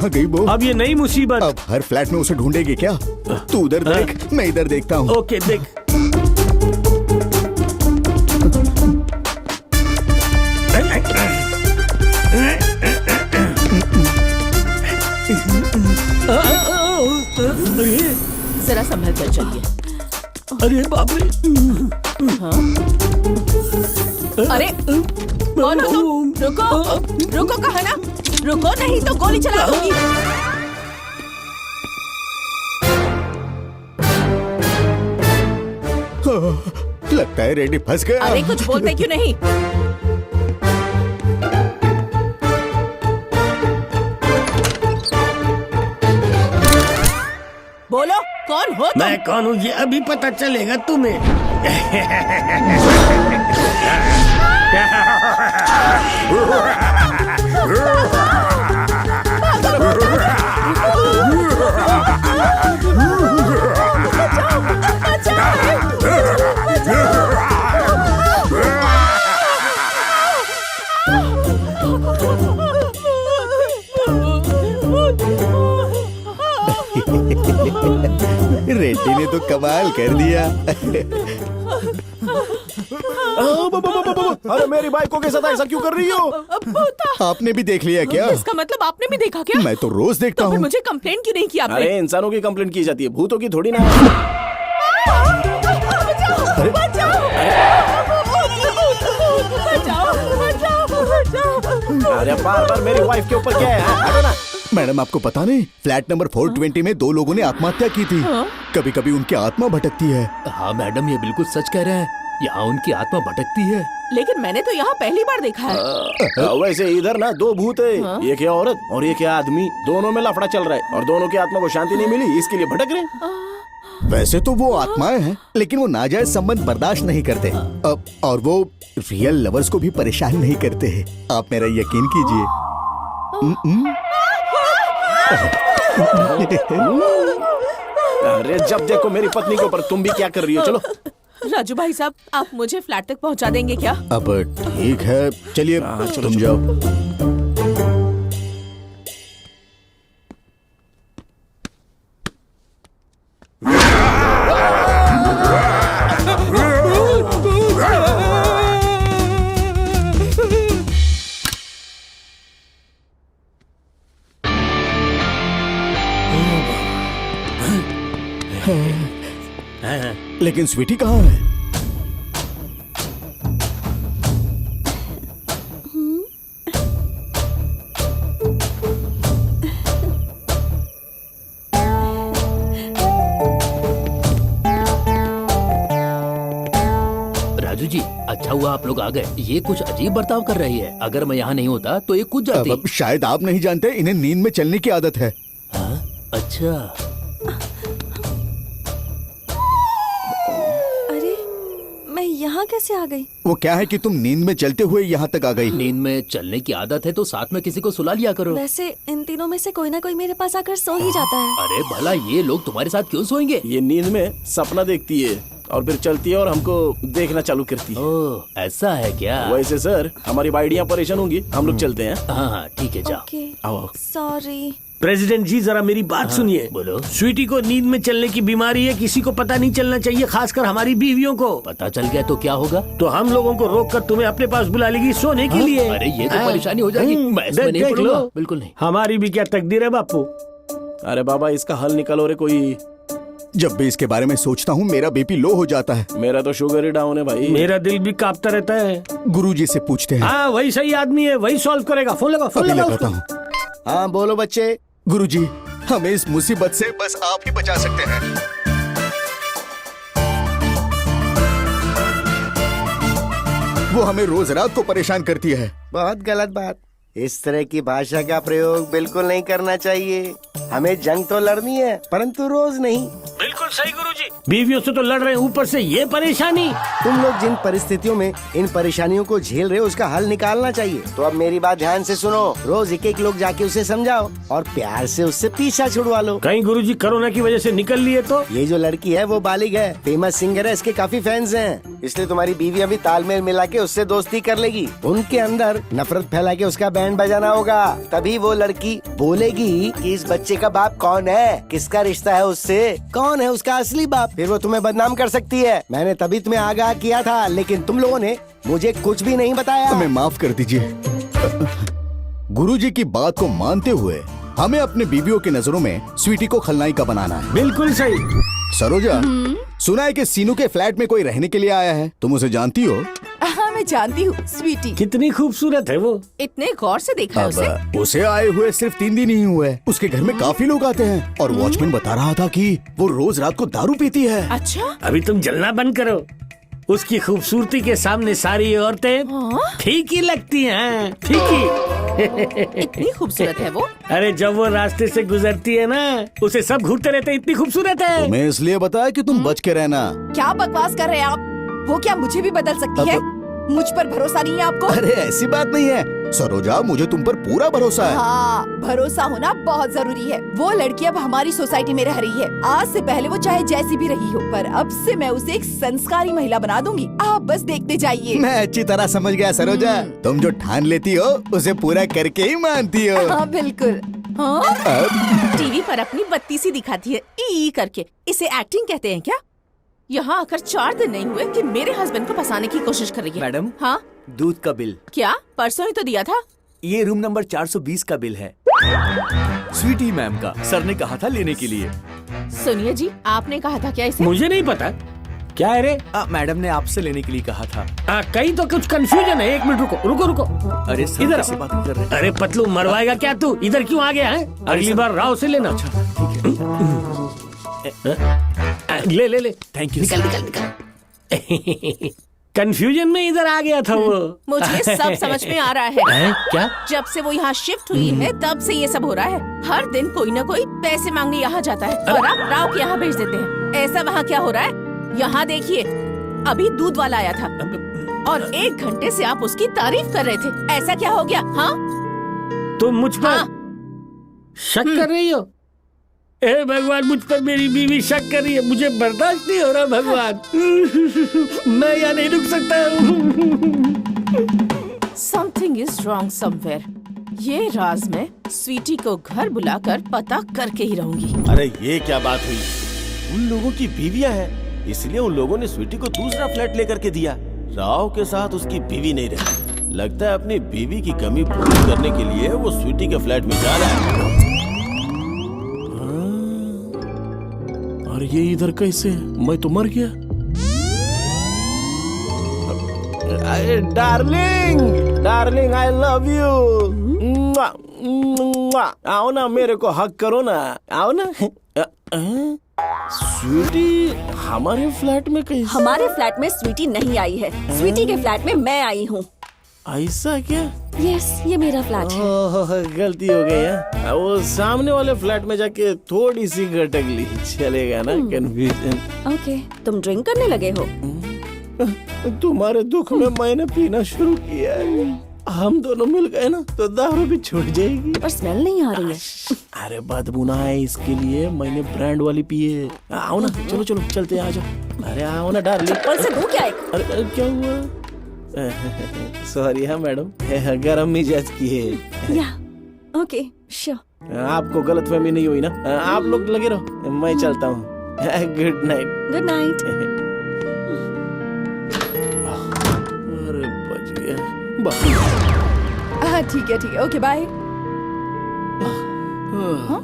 कहाँ गई वो? अब ये नई मुसीबत। अब हर फ्लैट में उसे ढूंढेगी क्या? तू उधर देख, मैं इधर देखता हूँ। ओके देख। जरा संभल कर चलिए। अरे बाप रे। हाँ? अरे कौन हो तुम? रुको, रुको कहा ना, रुको नहीं तो गोली चला दूंगी। लगता है रेडी फंस गया। अरे कुछ बोलते क्यों नहीं? बोलो कौन हो तुम? मैं कौन हूँ ये अभी पता चलेगा तुम्हें। रेड्डी ने तो कमाल कर दिया। अरे मेरी बाइकों के साथ ऐसा क्यों कर रही हो? आपने भी देख लिया क्या? इसका मतलब आपने भी देखा क्या? मैं तो रोज देखता तो फिर हूँ। मुझे कंप्लेंट क्यों नहीं किया आपने? अरे इंसानों की कंप्लेंट की जाती है, भूतों की थोड़ी ना। बचाओ, बचाओ, अरे बार बार मेरी वाइफ के ऊपर क्या है? हटो ना। मैडम आपको पता नहीं, फ्लैट नंबर 420 में 2 लोगों ने आत्महत्या की थी। कभी कभी उनकी आत्मा भटकती है। हाँ मैडम, ये बिल्कुल सच कह रहे हैं। यहाँ उनकी आत्मा भटकती है। लेकिन मैंने तो यहाँ पहली बार देखा है। वैसे इधर ना 2 भूत है, एक है औरत और एक है आदमी। दोनों में लफड़ा चल रहा है और दोनों की आत्मा को शांति नहीं मिली, इसके लिए भटक रहे हैं। वैसे तो वो आत्माएं हैं, लेकिन वो नाजायज संबंध बर्दाश्त नहीं करते। और वो रियल लवर्स को भी परेशान नहीं करते हैं। आप मेरा यकीन कीजिए। अरे जब देखो मेरी पत्नी के ऊपर, तुम भी क्या कर रही हो? चलो राजू भाई साहब, आप मुझे फ्लैट तक पहुँचा देंगे क्या? अब ठीक है, चलिए तुम जाओ। लेकिन स्वीटी कहाँ है? राजू जी, अच्छा हुआ आप लोग आ गए। ये कुछ अजीब बर्ताव कर रही है। अगर मैं यहाँ नहीं होता तो ये कूद जाती। अब शायद आप नहीं जानते, इन्हें नींद में चलने की आदत है। हाँ? अच्छा। मैं यहाँ कैसे आ गई? वो क्या है कि तुम नींद में चलते हुए यहाँ तक आ गई। नींद में चलने की आदत है तो साथ में किसी को सुला लिया करो। वैसे इन तीनों में से कोई ना कोई मेरे पास आकर सो ही जाता है। अरे भला ये लोग तुम्हारे साथ क्यों सोएंगे? ये नींद में सपना देखती है और फिर चलती है और हमको देखना चालू करती है। ओह, ऐसा है क्या? वैसे सर, हमारी बाइडियाँ परेशान होंगी, हम लोग चलते हैं। हाँ हाँ ठीक है, जाओ। ओके, आओ। सॉरी। प्रेसिडेंट जी जरा मेरी बात सुनिए। बोलो। स्वीटी को नींद में चलने की बीमारी है, किसी को पता नहीं चलना चाहिए, खासकर हमारी बीवियों को। पता चल गया तो क्या होगा? तो हम लोगों को रोक कर तुम्हें अपने पास बुला लेगी सोने के लिए। अरे ये तो परेशानी हो जाएगी। मैं इसमें नहीं देख लो। पड़ूंगा। बिल्कुल नहीं। हमारी भी क्या तकदीर है बापू। अरे बाबा, इसका हल निकालो रे कोई। जब भी इसके बारे में सोचता हूँ मेरा बीपी लो हो जाता है। मेरा तो शुगर ही डाउन है भाई। मेरा दिल भी कांपता रहता है। गुरुजी से पूछते हैं। हाँ वही सही आदमी है, वही सॉल्व करेगा। फोन लगा, फोन अभी लगा लगाता उसको। हूँ। हाँ बोलो बच्चे। गुरुजी, हमें इस मुसीबत से बस आप ही बचा सकते हैं। वो हमें रोज रात को परेशान करती है। बहुत गलत बात। इस तरह की भाषा का प्रयोग बिल्कुल नहीं करना चाहिए। हमें जंग तो लड़नी है, परंतु रोज नहीं। बिल्कुल सही गुरुजी। बीवियों से तो लड़ रहे हैं, ऊपर से ये परेशानी। तुम लोग जिन परिस्थितियों में इन परेशानियों को झेल रहे हो उसका हल निकालना चाहिए। तो अब मेरी बात ध्यान से सुनो, रोज एक एक लोग जाके उसे समझाओ और प्यार से उससे पीछा छुड़वा लो। कहीं गुरुजी कोरोना की वजह से निकल लिए तो? ये जो लड़की है वो बालिग है, फेमस सिंगर है, इसके काफी फैंस हैं, इसलिए तुम्हारी बीवी अभी तालमेल मिला के उससे दोस्ती कर लेगी। उनके अंदर नफरत फैला के उसका बैंड बजाना होगा, तभी वो लड़की बोलेगी कि इस बच्चे का बाप कौन है, किसका रिश्ता है उससे, कौन है उसका असली बाप। फिर वो तुम्हें बदनाम कर सकती है। मैंने तभी तुम्हें आगाह किया था, लेकिन तुम लोगों ने मुझे कुछ भी नहीं बताया। हमें माफ कर दीजिए। गुरुजी की बात को मानते हुए हमें अपने बीवियों की नजरों में स्वीटी को खलनायिका बनाना है। बिल्कुल सही। सरोजा, सुना है कि सीनू के फ्लैट में कोई रहने के लिए आया है, तुम उसे जानती हो? हाँ मैं जानती हूँ स्वीटी। कितनी खूबसूरत है वो। इतने गौर से देखा है उसे। अब उसे आए हुए सिर्फ 3 दिन ही हुए, उसके घर में काफी लोग आते हैं और वॉचमैन बता रहा था कि वो रोज रात को दारू पीती है। अच्छा, अभी तुम जलना बंद करो। उसकी खूबसूरती के सामने सारी औरतें फीकी लगती हैं, फीकी। इतनी खूबसूरत है वो। अरे जब वो रास्ते से गुजरती है ना, उसे सब घूरते रहते हैं, इतनी खूबसूरत है। तुम्हें इसलिए बताया कि तुम बच के रहना। क्या बकवास कर रहे हैं आप? वो क्या मुझे भी बदल सकती है? मुझ पर भरोसा नहीं है आपको? अरे ऐसी बात नहीं है सरोजा, मुझे तुम पर पूरा भरोसा है। हाँ, भरोसा होना बहुत जरूरी है। वो लड़की अब हमारी सोसाइटी में रह रही है। आज से पहले वो चाहे जैसी भी रही हो, पर अब से मैं उसे एक संस्कारी महिला बना दूंगी। आप बस देखते जाइए। मैं अच्छी तरह समझ गया सरोजा, तुम जो ठान लेती हो उसे पूरा करके ही मानती हो। हाँ बिल्कुल। हाँ? टीवी पर अपनी बत्ती सी दिखाती है ई करके। इसे एक्टिंग कहते हैं क्या? यहाँ आकर 4 दिन नहीं हुए कि मेरे हस्बैंड को फंसाने की कोशिश कर रही है। मैडम, हाँ दूध का बिल। क्या? परसों ही तो दिया था। ये रूम नंबर 420 का बिल है। स्वीटी मैम का, सर ने कहा था लेने के लिए। सुनिए जी, आपने कहा था क्या इसे? मुझे नहीं पता। क्या है रे? मैडम ने आपसे लेने के लिए कहा था। कहीं तो कुछ कंफ्यूजन है। 1 मिनट रुको रुको रुको। अरे सर, इधर कैसे बात कर रहे हैं? अरे पतलू, मरवाएगा क्या तू? इधर क्यों आ गया है? अगली बार राव से लेना। ले ले ले। Thank you. निकल निकल निकल। कंफ्यूजन में इधर आ गया था वो। मुझे सब समझ में आ रहा है। क्या? जब से वो यहाँ शिफ्ट हुई है तब से ये सब हो रहा है। हर दिन कोई न कोई पैसे मांगने यहाँ जाता है और आप राव के यहाँ भेज देते हैं। ऐसा वहाँ क्या हो रहा है? यहाँ देखिए, अभी दूध वाला आया था और 1 घंटे से आप उसकी तारीफ कर रहे थे। ऐसा क्या हो गया? हाँ, तुम मुझ पर हाँ। शक कर रही हो? ए भगवान, मुझ पर मेरी बीवी शक कर रही है। मुझे बर्दाश्त नहीं हो रहा भगवान। मैं यहाँ नहीं रुक सकता। Something is wrong somewhere. ये राज में स्वीटी को घर बुलाकर पता करके ही रहूंगी। अरे ये क्या बात हुई? उन लोगों की बीवियां हैं, इसलिए उन लोगों ने स्वीटी को दूसरा फ्लैट लेकर के दिया। राव के साथ उसकी बीवी नहीं रही। लगता है अपनी बीवी की कमी पूरी करने के लिए वो स्वीटी के फ्लैट में जा रहा है। और ये इधर कैसे? मैं तो मर गया। Darling, darling, I love you. आओ ना, मेरे को हक करो ना, आओ ना। स्वीटी हमारे फ्लैट में कैसे? हमारे फ्लैट में स्वीटी नहीं आई है, स्वीटी के फ्लैट में मैं आई हूँ। ऐसा क्या? यस, ये मेरा फ्लैट है। ओह, गलती हो गई है। वो सामने वाले फ्लैट में जाके थोड़ी सी गटक ली, चलेगा ना? कंफ्यूजन। ओके, तुम ड्रिंक करने लगे हो? तुम्हारे दुख में मैंने पीना शुरू किया है। हम दोनों मिल गए ना तो दारू भी छूट जाएगी। पर स्मेल नहीं आ रही है। अरे बदबू ना है, इसके लिए मैंने ब्रांड वाली पी है। आओ ना, चलो चलो चलते हैं, आ जाओ। अरे आओ ना डार्लिंग। चप्पल से दूं क्या एक? अरे क्या हुआ? सॉरी हाँ मैडम, गरम मिजाज की है। या ओके, श्योर। आपको गलतफहमी नहीं हुई ना? आप लोग लगे रहो, मैं चलता हूँ। Good night. Good night. अरे बच गया। हाँ ठीक है, ओके बाय। हाँ।